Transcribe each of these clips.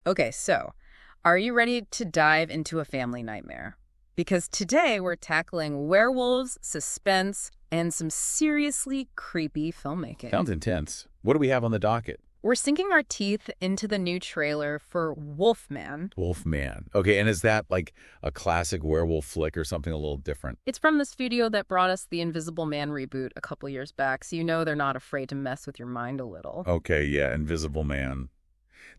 Okay, so are you ready to dive into a family nightmare? Because today we're tackling werewolves, suspense, and some seriously creepy filmmaking. Sounds intense. What do we have on the docket? We're sinking our teeth into the new trailer for Wolfman. Wolfman. Okay, and is that like a classic werewolf flick or something a little different? It's from the studio that brought us the Invisible Man reboot a couple years back, so you know they're not afraid to mess with your mind a little. Okay, yeah, Invisible Man.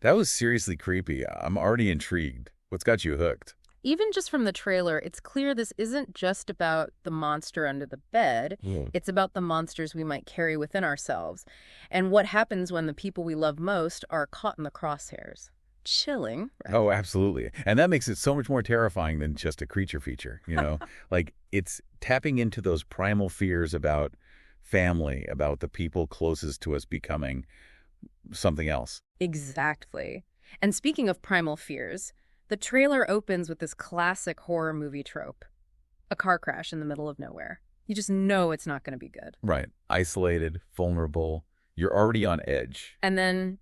That was seriously creepy. I'm already intrigued. What's got you hooked? Even just from the trailer, it's clear this isn't just about the monster under the bed. It's about the monsters we might carry within ourselves and what happens when the people we love most are caught in the crosshairs. Chilling, right? Oh, absolutely. And that makes it so much more terrifying than just a creature feature, you know? Like, it's tapping into those primal fears about family, about the people closest to us becoming something else. Exactly. And speaking of primal fears, the trailer opens with this classic horror movie trope. A car crash in the middle of nowhere. You just know it's not going to be good. Right. Isolated, vulnerable. You're already on edge. And then,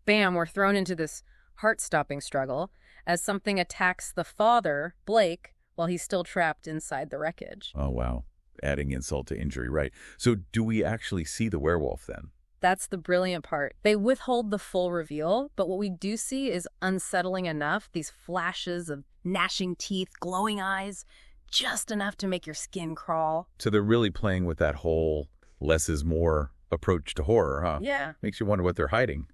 bam, we're thrown into this heart-stopping struggle as something attacks the father, Blake, while he's still trapped inside the wreckage. Oh, wow. Adding insult to injury, right. So do we actually see the werewolf then? That's the brilliant part. They withhold the full reveal, but what we do see is unsettling enough, these flashes of gnashing teeth, glowing eyes, just enough to make your skin crawl. So they're really playing with that whole less is more approach to horror, huh? Yeah. Makes you wonder what they're hiding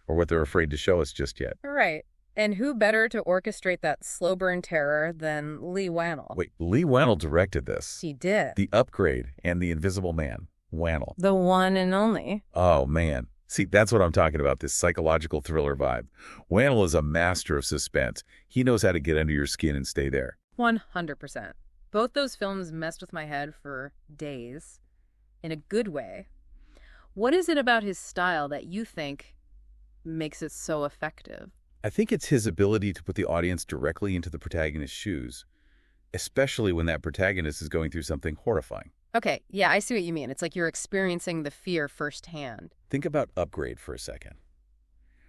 or what they're afraid to show us just yet. Right. And who better to orchestrate that slow burn terror than Lee Whannell? Wait, Lee Whannell directed this. He did. The Upgrade and The Invisible Man. Whannell. The one and only. Oh, man. See, that's what I'm talking about, this psychological thriller vibe. Whannell is a master of suspense. He knows how to get under your skin and stay there. 100%. Both those films messed with my head for days, in a good way. What is it about his style that you think makes it so effective? I think it's his ability to put the audience directly into the protagonist's shoes, especially when that protagonist is going through something horrifying. Okay, yeah, I see what you mean. It's like you're experiencing the fear firsthand. Think about Upgrade for a second.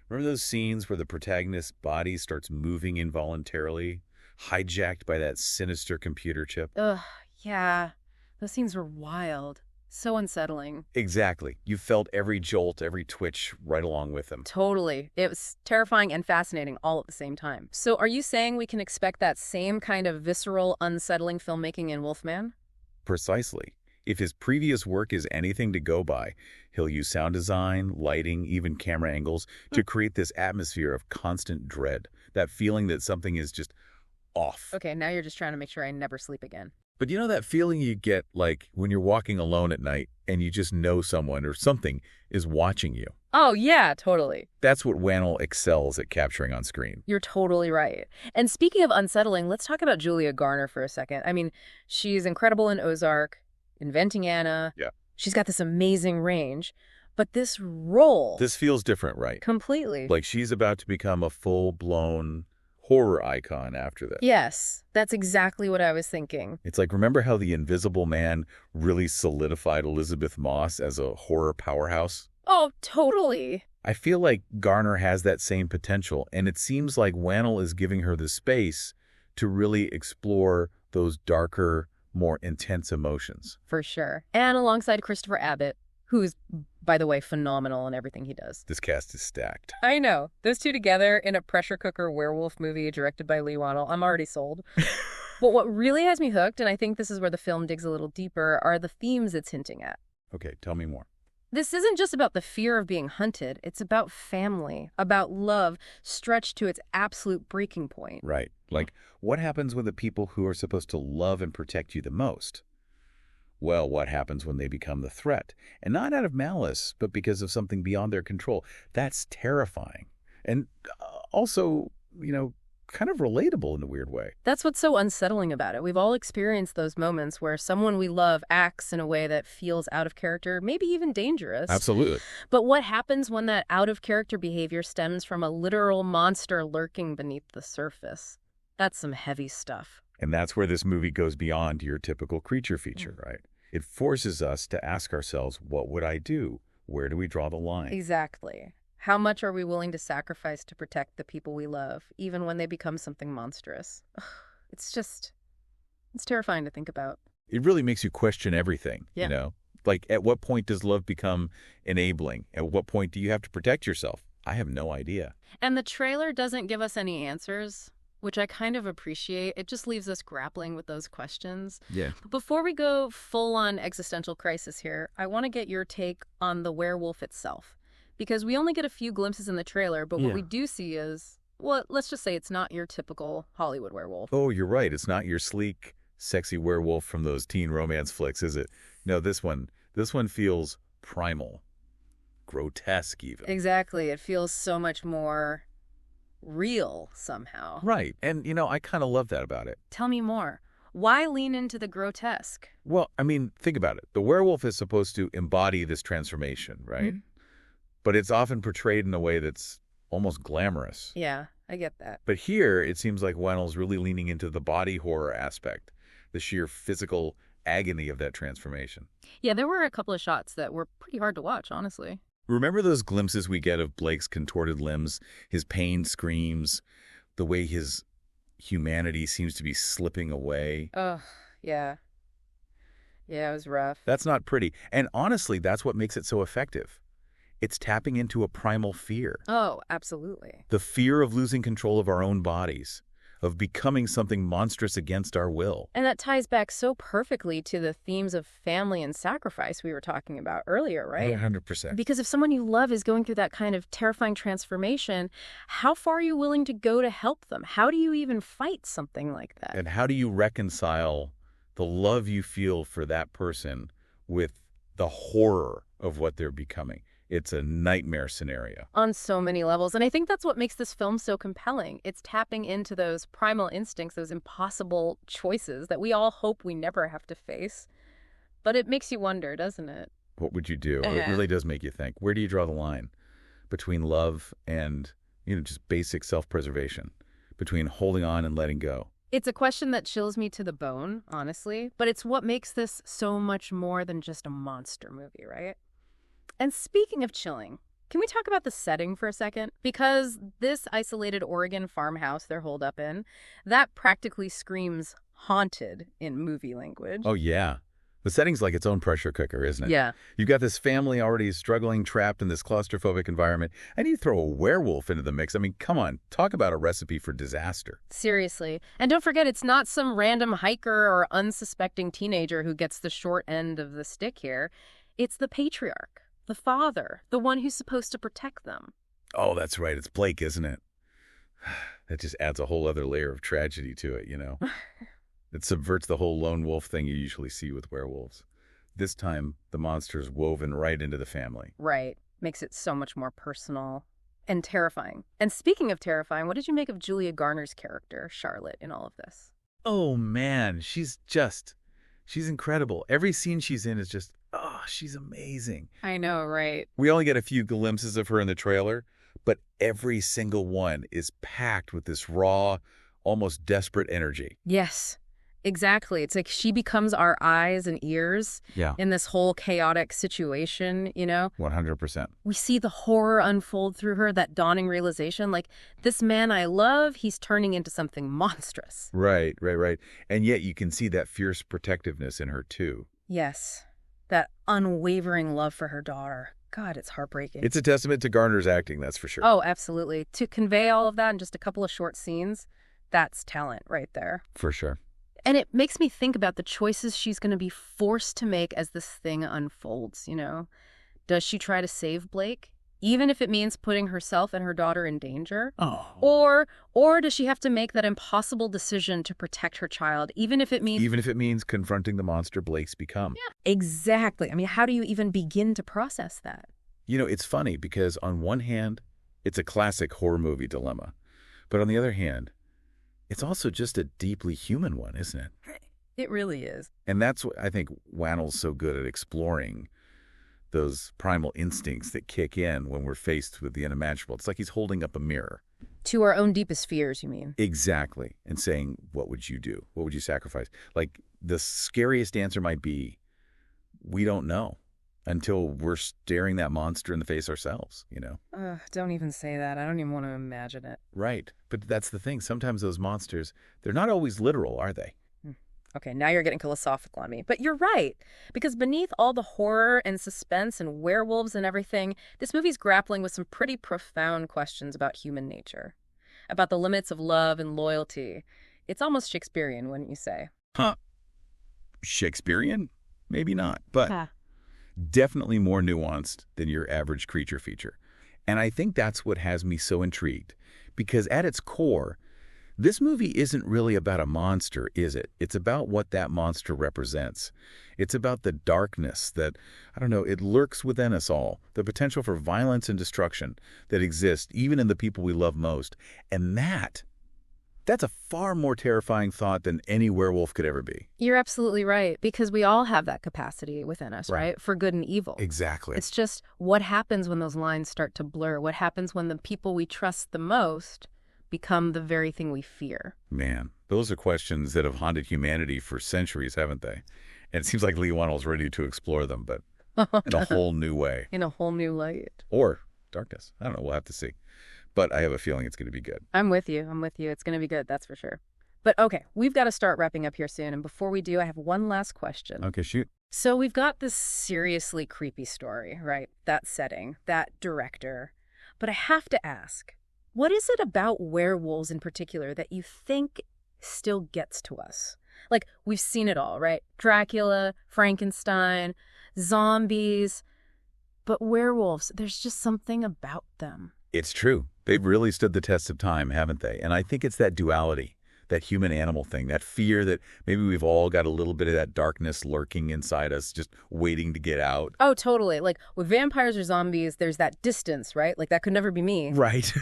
Remember those scenes where the protagonist's body starts moving involuntarily, hijacked by that sinister computer chip? Ugh, yeah. Those scenes were wild. So unsettling. Exactly. You felt every jolt, every twitch right along with them. Totally. It was terrifying and fascinating all at the same time. So are you saying we can expect that same kind of visceral, unsettling filmmaking in Wolfman? Precisely. If his previous work is anything to go by, he'll use sound design, lighting, even camera angles to create this atmosphere of constant dread, that feeling that something is just off. Okay, now you're just trying to make sure I never sleep again. But you know that feeling you get like when you're walking alone at night and you just know someone or something is watching you? Oh, yeah, totally. That's what Whannell excels at capturing on screen. You're totally right. And speaking of unsettling, let's talk about Julia Garner for a second. I mean, she's incredible in Ozark, Inventing Anna. Yeah. She's got this amazing range. But this role... This feels different, right? Completely. Like she's about to become a full-blown horror icon after this. Yes, that's exactly what I was thinking. It's like, remember how The Invisible Man really solidified Elizabeth Moss as a horror powerhouse? Oh, totally. I feel like Garner has that same potential, and it seems like Whannell is giving her the space to really explore those darker, more intense emotions. For sure. And alongside Christopher Abbott, who's, by the way, phenomenal in everything he does. This cast is stacked. I know. Those two together in a pressure cooker werewolf movie directed by Lee Whannell, I'm already sold. But what really has me hooked, and I think this is where the film digs a little deeper, are the themes it's hinting at. Okay, tell me more. This isn't just about the fear of being hunted. It's about family, about love stretched to its absolute breaking point. Right. Like, what happens with the people who are supposed to love and protect you the most? Well, what happens when they become the threat? And not out of malice, but because of something beyond their control. That's terrifying. And also, kind of relatable in a weird way. That's what's so unsettling about it. We've all experienced those moments where someone we love acts in a way that feels out of character, maybe even dangerous. Absolutely. But what happens when that out-of-character behavior stems from a literal monster lurking beneath the surface? That's some heavy stuff. And that's where this movie goes beyond your typical creature feature, right? It forces us to ask ourselves, what would I do? Where do we draw the line? Exactly. How much are we willing to sacrifice to protect the people we love, even when they become something monstrous? It's terrifying to think about. It really makes you question everything, Yeah. you know? Like, at what point does love become enabling? At what point do you have to protect yourself? I have no idea. And the trailer doesn't give us any answers, which I kind of appreciate. It just leaves us grappling with those questions. Yeah. But before we go full-on existential crisis here, I want to get your take on the werewolf itself. Because we only get a few glimpses in the trailer, but what we do see is, well, let's just say it's not your typical Hollywood werewolf. Oh, you're right. It's not your sleek, sexy werewolf from those teen romance flicks, is it? No, this one feels primal, grotesque even. Exactly. It feels so much more real somehow. Right. And, I kind of love that about it. Tell me more. Why lean into the grotesque? Well, I mean, think about it. The werewolf is supposed to embody this transformation, right? Mm-hmm. But it's often portrayed in a way that's almost glamorous. Yeah, I get that. But here, it seems like Whannell's really leaning into the body horror aspect, the sheer physical agony of that transformation. Yeah, there were a couple of shots that were pretty hard to watch, honestly. Remember those glimpses we get of Blake's contorted limbs, his pain screams, the way his humanity seems to be slipping away? Oh, yeah. Yeah, it was rough. That's not pretty. And honestly, that's what makes it so effective. It's tapping into a primal fear. Oh, absolutely. The fear of losing control of our own bodies, of becoming something monstrous against our will. And that ties back so perfectly to the themes of family and sacrifice we were talking about earlier, right? 100%. Because if someone you love is going through that kind of terrifying transformation, how far are you willing to go to help them? How do you even fight something like that? And how do you reconcile the love you feel for that person with the horror of what they're becoming? It's a nightmare scenario. On so many levels. And I think that's what makes this film so compelling. It's tapping into those primal instincts, those impossible choices that we all hope we never have to face. But it makes you wonder, doesn't it? What would you do? It really does make you think. Where do you draw the line between love and, just basic self-preservation, between holding on and letting go? It's a question that chills me to the bone, honestly. But it's what makes this so much more than just a monster movie, right? And speaking of chilling, can we talk about the setting for a second? Because this isolated Oregon farmhouse they're holed up in, that practically screams haunted in movie language. Oh, yeah. The setting's like its own pressure cooker, isn't it? Yeah. You've got this family already struggling, trapped in this claustrophobic environment, and you throw a werewolf into the mix. I mean, come on, talk about a recipe for disaster. Seriously. And don't forget, it's not some random hiker or unsuspecting teenager who gets the short end of the stick here. It's the patriarch. The father, the one who's supposed to protect them. Oh, that's right. It's Blake, isn't it? That just adds a whole other layer of tragedy to it, It subverts the whole lone wolf thing you usually see with werewolves. This time, the monster's woven right into the family. Right. Makes it so much more personal and terrifying. And speaking of terrifying, what did you make of Julia Garner's character, Charlotte, in all of this? Oh, man. She's incredible. Every scene she's in is just, she's amazing. I know, right? We only get a few glimpses of her in the trailer, but every single one is packed with this raw, almost desperate energy. Yes, exactly. It's like she becomes our eyes and ears in this whole chaotic situation, 100%. We see the horror unfold through her, that dawning realization, like, this man I love, he's turning into something monstrous. Right. And yet you can see that fierce protectiveness in her, too. Yes. That unwavering love for her daughter. God, it's heartbreaking. It's a testament to Garner's acting, that's for sure. Oh, absolutely. To convey all of that in just a couple of short scenes, that's talent right there. For sure. And it makes me think about the choices she's going to be forced to make as this thing unfolds, Does she try to save Blake, even if it means putting herself and her daughter in danger? Oh. Or does she have to make that impossible decision to protect her child, even if it means confronting the monster Blake's become? Yeah, exactly. I mean, how do you even begin to process that? It's funny because on one hand, it's a classic horror movie dilemma. But on the other hand, it's also just a deeply human one, isn't it? It really is. And that's what I think Whannell's so good at exploring, those primal instincts that kick in when we're faced with the unimaginable. It's like he's holding up a mirror. To our own deepest fears, you mean? Exactly. And saying, what would you do? What would you sacrifice? Like, the scariest answer might be, we don't know. until we're staring that monster in the face ourselves, you know? Don't even say that. I don't even want to imagine it. Right. But that's the thing. Sometimes those monsters, they're not always literal, are they? Okay, now you're getting philosophical on me. But you're right. Because beneath all the horror and suspense and werewolves and everything, this movie's grappling with some pretty profound questions about human nature. About the limits of love and loyalty. It's almost Shakespearean, wouldn't you say? Huh. Shakespearean? Maybe not, but definitely more nuanced than your average creature feature. And I think that's what has me so intrigued. Because at its core, this movie isn't really about a monster, is it? It's about what that monster represents. It's about the darkness that, I don't know, it lurks within us all, the potential for violence and destruction that exists even in the people we love most. And that's a far more terrifying thought than any werewolf could ever be. You're absolutely right, because we all have that capacity within us, right? For good and evil. Exactly. It's just what happens when those lines start to blur? What happens when the people we trust the most become the very thing we fear? Man, those are questions that have haunted humanity for centuries, haven't they? And it seems like Lee Whannell's ready to explore them, but in a whole new way. In a whole new light. Or darkness. I don't know. We'll have to see. But I have a feeling it's going to be good. I'm with you. It's going to be good, that's for sure. But okay, we've got to start wrapping up here soon. And before we do, I have one last question. Okay, shoot. So we've got this seriously creepy story, right? That setting, that director. But I have to ask, what is it about werewolves in particular that you think still gets to us? Like, we've seen it all, right? Dracula, Frankenstein, zombies. But werewolves, there's just something about them. It's true. They've really stood the test of time, haven't they? And I think it's that duality, that human-animal thing, that fear that maybe we've all got a little bit of that darkness lurking inside us, just waiting to get out. Oh, totally. Like, with vampires or zombies, there's that distance, right? Like, that could never be me. Right.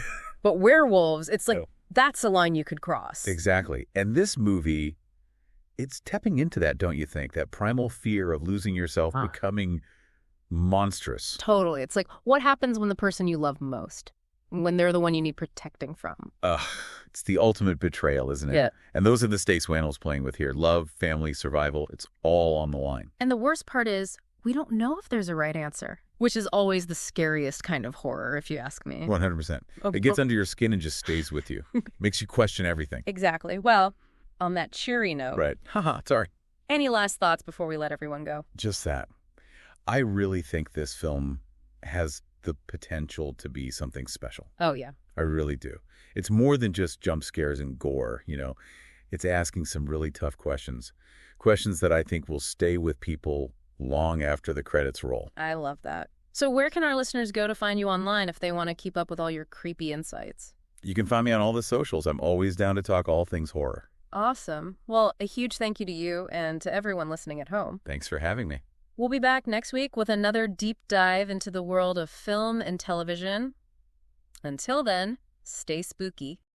But werewolves, it's like, that's a line you could cross. Exactly. And this movie, it's tapping into that, don't you think? That primal fear of losing yourself, becoming monstrous. Totally. It's like, what happens when the person you love most, when they're the one you need protecting from? It's the ultimate betrayal, isn't it? Yeah. And those are the stakes Whannell's playing with here. Love, family, survival. It's all on the line. And the worst part is, we don't know if there's a right answer, which is always the scariest kind of horror, if you ask me. 100%. It gets under your skin and just stays with you. Makes you question everything. Exactly. Well, on that cheery note. Right. Haha, sorry. Any last thoughts before we let everyone go? Just that. I really think this film has the potential to be something special. Oh, yeah. I really do. It's more than just jump scares and gore, you know. It's asking some really tough questions. Questions that I think will stay with people long after the credits roll. I love that. So where can our listeners go to find you online if they want to keep up with all your creepy insights? You can find me on all the socials. I'm always down to talk all things horror. Awesome. Well, a huge thank you to you and to everyone listening at home. Thanks for having me. We'll be back next week with another deep dive into the world of film and television. Until then, stay spooky.